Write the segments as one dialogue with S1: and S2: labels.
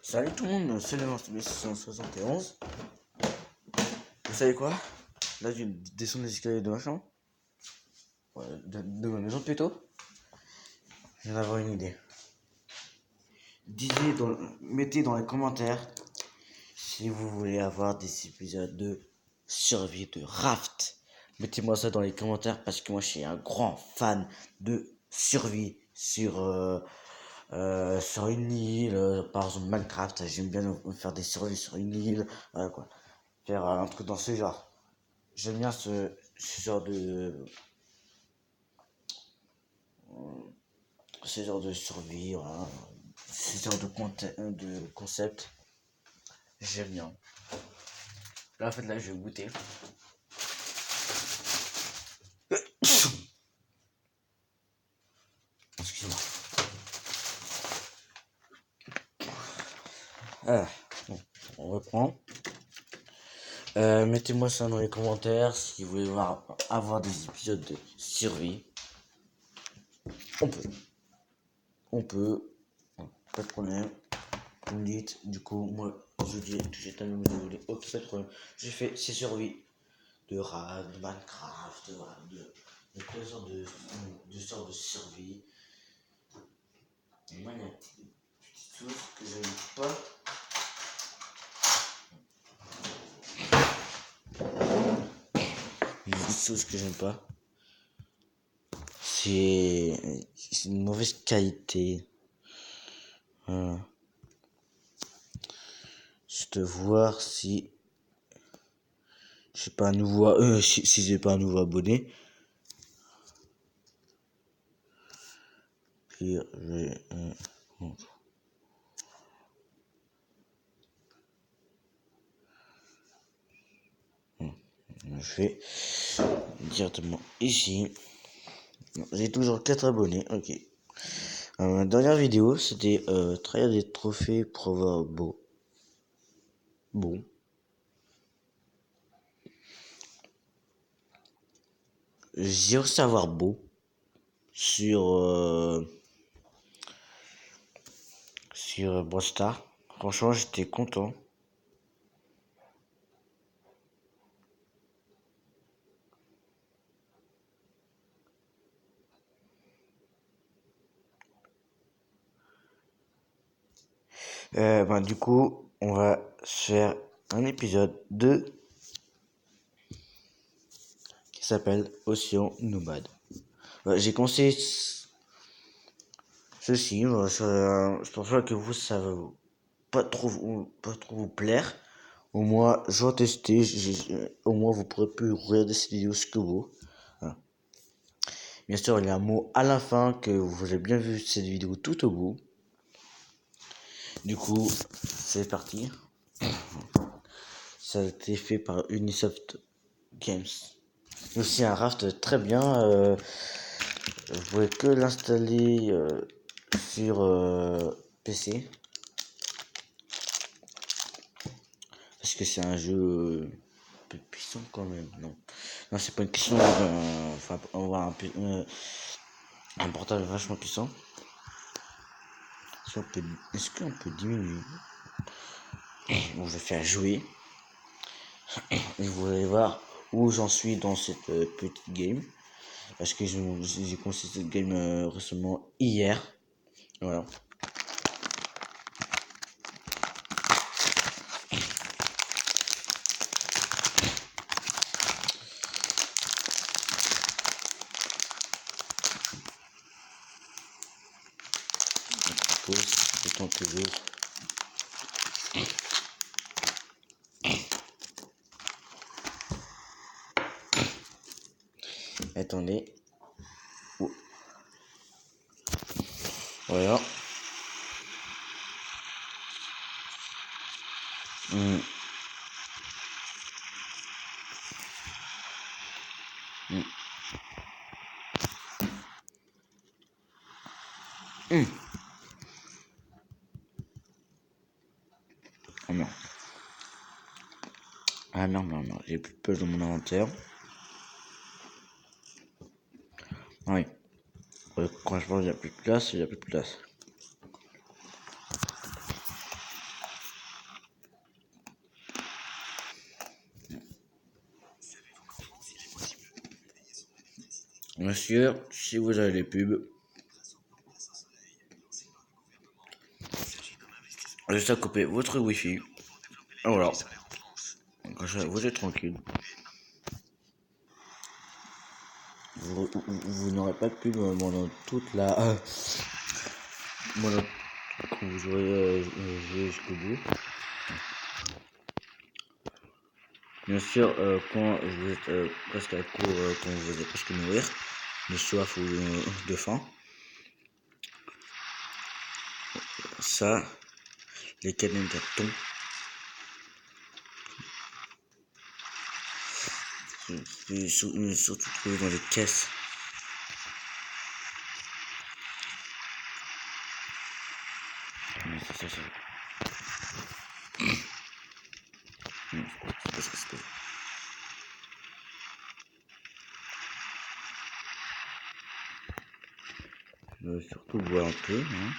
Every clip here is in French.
S1: Salut tout le monde, c'est le 671. Vous savez quoi? Là, je descends les escaliers de ma chambre. Ouais, de ma maison plutôt. Je viens d'avoir une idée. Mettez dans les commentaires si vous voulez avoir des épisodes de survie de Raft. Mettez-moi ça dans les commentaires parce que moi je suis un grand fan de survie sur une île, par exemple Minecraft. J'aime bien faire des survies sur une île, voilà quoi. Faire un truc dans ce genre. J'aime bien ce genre de survie, voilà. Ce genre de concept. J'aime bien. Là, en fait, là, je vais goûter. Excusez-moi. Ah, bon, on reprend. Mettez-moi ça dans les commentaires si vous voulez avoir des épisodes de survie. On peut. On peut. Pas de problème. Vous me dites, du coup, moi, je dis que j'ai tellement de voulez. Ok, pas de problème. J'ai fait ces survies de rap, de Minecraft, voilà, de plein sortes de survie. Et moi, il y a une petite chose que j'aime pas. Une petite chose que j'aime pas. C'est une mauvaise qualité. Voilà. Je te voir si je sais pas un nouveau si j'ai pas un nouveau abonné. Puis je vais directement ici. J'ai toujours 4 abonnés, ok. Ma dernière vidéo, c'était trahir des trophées pour avoir beau. Bon. J'ai réussi à avoir beau sur Brawl Stars. Franchement, j'étais content. Du coup, on va faire un épisode 2 qui s'appelle Océan Nomade. J'ai commencé ceci, je pense pas que vous, ça va pas trop vous plaire. Au moins, je vais tester, au moins vous pourrez plus regarder cette vidéo ce que vous. Voilà. Bien sûr, il y a un mot à la fin que vous avez bien vu cette vidéo tout au bout. Du coup, c'est parti. Ça a été fait par Unisoft Games. Il y a aussi un Raft très bien. Vous pouvez que l'installer sur PC. Parce que c'est un jeu un peu puissant quand même. Non, c'est pas une question. Enfin, on va un portable vachement puissant. Est-ce qu'on peut diminuer? Bon, je vais faire jouer. Et vous allez voir où j'en suis dans cette petite game. Parce que j'ai commencé cette game récemment hier. Voilà. Pause, le temps que j'ouvre. Attendez. Oh. Voilà. Mmh. Mmh. Mmh. Oh non. Ah non, j'ai plus de place dans mon inventaire. Oui. Quand je pense qu'il n'y a plus de place, il n'y a plus de place. Bien sûr, si vous avez les pubs, juste à couper votre wifi. Et voilà. Comme ça, vous êtes tranquille. Vous n'aurez pas de pub pendant toute la. Pendant que vous aurez joué jusqu'au bout. Bien sûr, quand vous êtes presque à court, quand vous allez presque mourir, de soif ou de faim, ça, les canettes de thon, surtout trouvé dans les caisses. Ça. Surtout boire un peu, hein.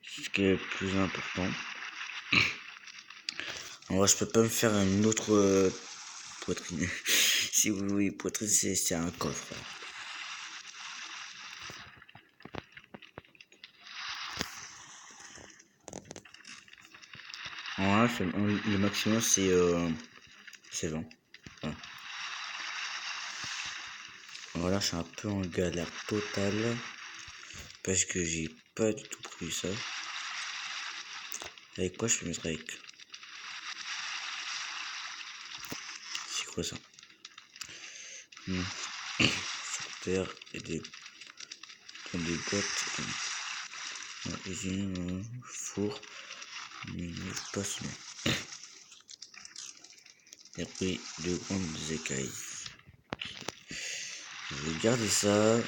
S1: Ce qui est le plus important. Alors, je peux pas me faire une autre poitrine. Si vous voulez, poitrine, c'est un coffre. Voilà, le maximum c'est 20. Voilà. Voilà, je suis un peu en galère totale parce que j'ai pas du tout pris ça. Avec quoi je peux mettre avec? C'est quoi ça? Sur terre et des boîtes. Usine, four, passement. Et puis de grandes écailles. Je vais garder ça.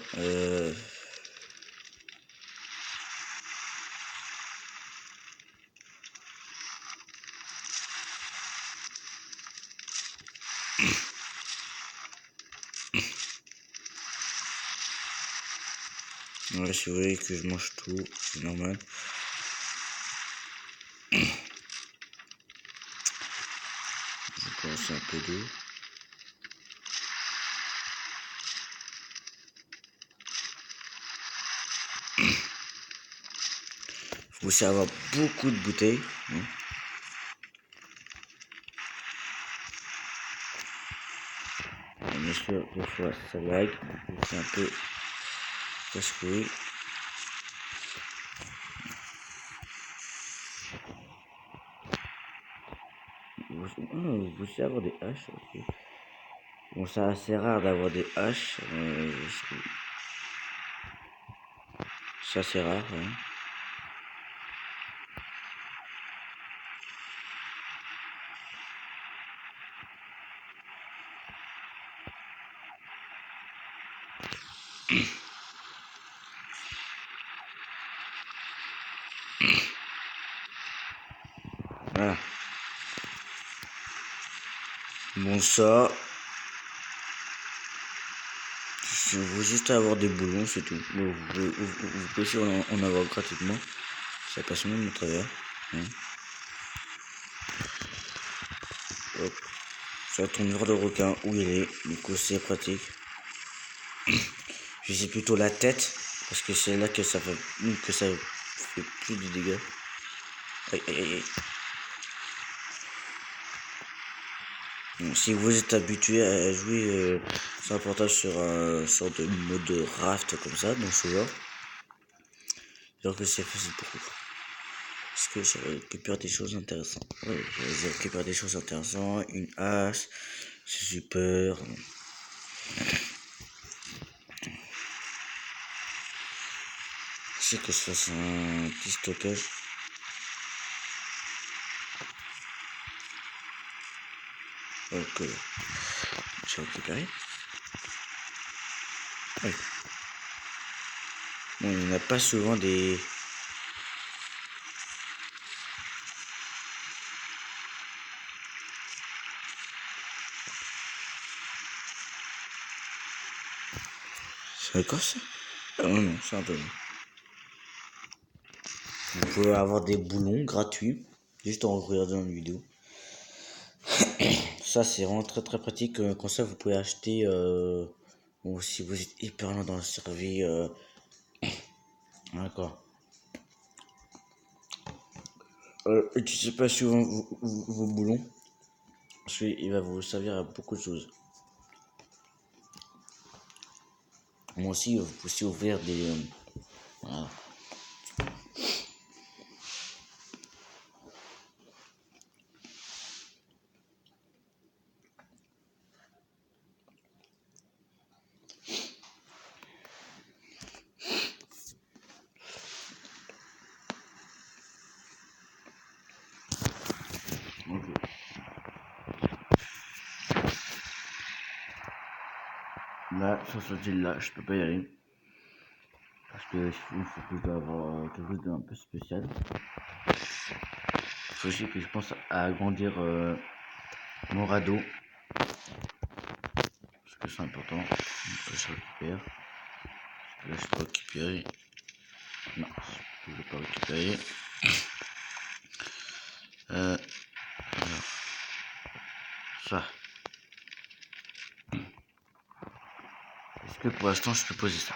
S1: Ouais, si vous voulez que je mange tout, c'est normal. Je vais commencer un peu d'eau. Faut aussi avoir beaucoup de bouteilles. Bien sûr, des fois ça lag, c'est un peu casse-couille. Vous aussi avoir des haches, ok. Bon, c'est assez rare d'avoir des haches. C'est assez rare, hein. Voilà. Bon, ça. Si vous voulez juste avoir des boulons, c'est tout. Bon, vous pouvez aussi en avoir gratuitement. Ça passe même au travers. Hein. Hop. Ça tombe vers le requin où il est. Du coup, c'est pratique. Je sais plutôt la tête. Parce que c'est là que ça fait plus de dégâts. Aïe, aïe, aïe. Bon, si vous êtes habitué à jouer sans portage sur un sorte de mode raft comme ça, dans ce genre, alors que c'est facile pour vous. Parce que ça récupère des choses intéressantes. Ouais, ça récupère des choses intéressantes. Une hache, c'est super. C'est que je fasse un petit stockage. Donc, j'ai récupéré. Oui. Bon, il n'y en a pas souvent des. C'est quoi ça? Ah non, c'est un peu. Vous pouvez avoir des boulons gratuits, juste en regardant une vidéo. Ça, c'est vraiment très très pratique. Comme ça, vous pouvez acheter Ou si vous êtes hyper loin dans le survie, d'accord. Utilisez pas souvent vos boulons, parce qu'il va vous servir à beaucoup de choses. Moi aussi, vous pouvez aussi ouvrir des... voilà. Ok. Là, sur cette île-là, je peux pas y aller. Parce que il faut que je dois avoir quelque chose d'un peu spécial. Il faut aussi que je pense à agrandir mon radeau. Parce que c'est important. Que je récupère. Là, je peux récupérer. Non, je ne peux pas récupérer. Alors, ça. Est-ce que pour l'instant, je peux poser ça?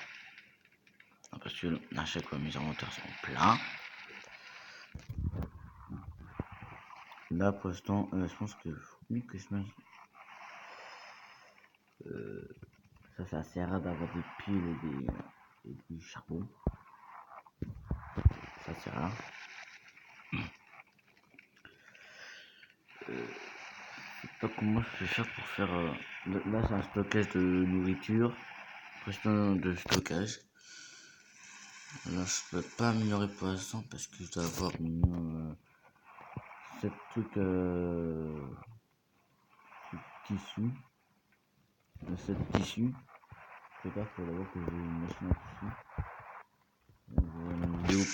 S1: Non, parce que à chaque fois, mes inventaires sont pleins. Là, pour l'instant, je pense que faut mieux que je mette. Ça sert à d'avoir des piles et du charbon. Ça sert à. Je sais pas comment je vais faire pour faire. Là, c'est un stockage de nourriture. Question de stockage. Là, je peux pas améliorer pour l'instant parce que je dois avoir minimum 7 trucs tissus. 7 tissus. Je sais pas, faut d'abord que j'ai une machine à tissus. Une vidéo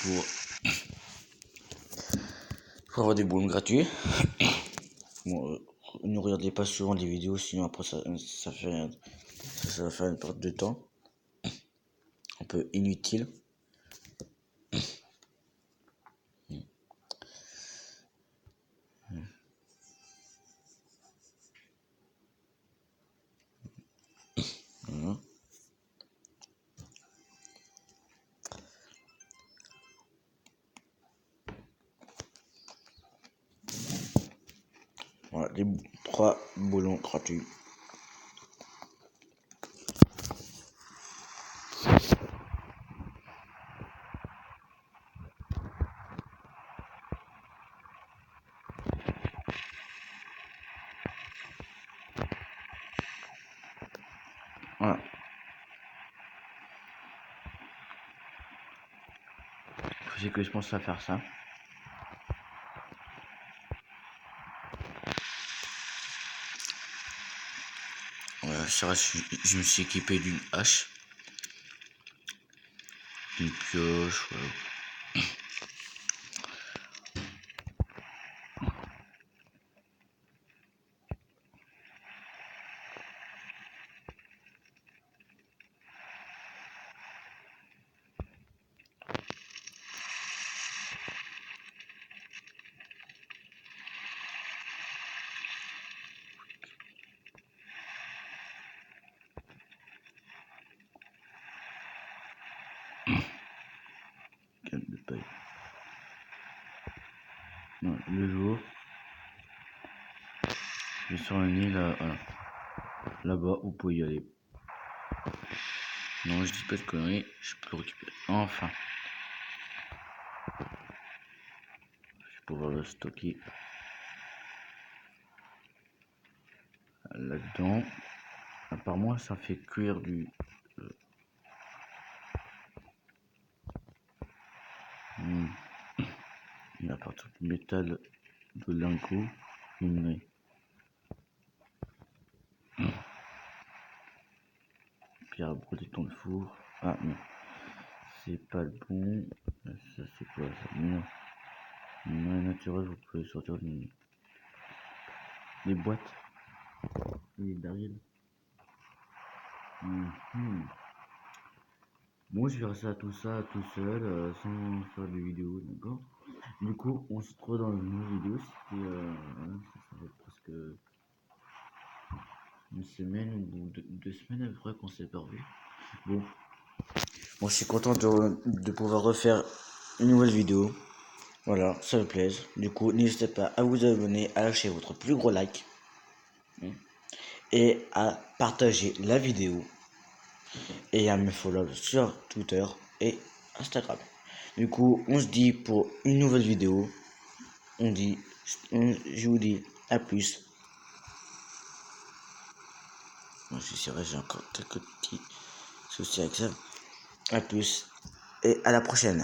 S1: pour avoir des boulons gratuits. Bon, ne regardez pas souvent des vidéos, sinon après ça va faire une perte de temps. Un peu inutile. Voilà. Voilà, les 3 boulons gratuits. Voilà. C'est que je pense à faire ça. Voilà, je me suis équipé d'une hache, d'une pioche, voilà. Canne de paille. Non, le jour, je suis sur une île voilà. Là-bas, vous pouvez y aller. Non, je dis pas de conneries, je peux le récupérer. Enfin, je vais pouvoir le stocker là-dedans. Apparemment, ça fait cuire du. À partir du métal de lingot minerai. Pierre à broder dans le four. Ah non, c'est pas le bon. Ça c'est quoi ça? Non. Minerai naturel, vous pouvez sortir des boîtes. Les barils. Moi je verrai ça tout seul, sans faire de vidéo, d'accord? Du coup, on se retrouve dans une nouvelle vidéo. C'était, voilà, ça fait presque une semaine ou 2 semaines à peu près qu'on s'est pas revu. Bon, moi je suis content de pouvoir refaire une nouvelle vidéo. Voilà, ça me plaise. Du coup, n'hésitez pas à vous abonner, à lâcher votre plus gros like et à partager la vidéo et à me follow sur Twitter et Instagram. Du coup, on se dit pour une nouvelle vidéo. Je vous dis à plus. Moi, je suis vrai, j'ai encore quelques petits soucis avec ça. À plus et à la prochaine.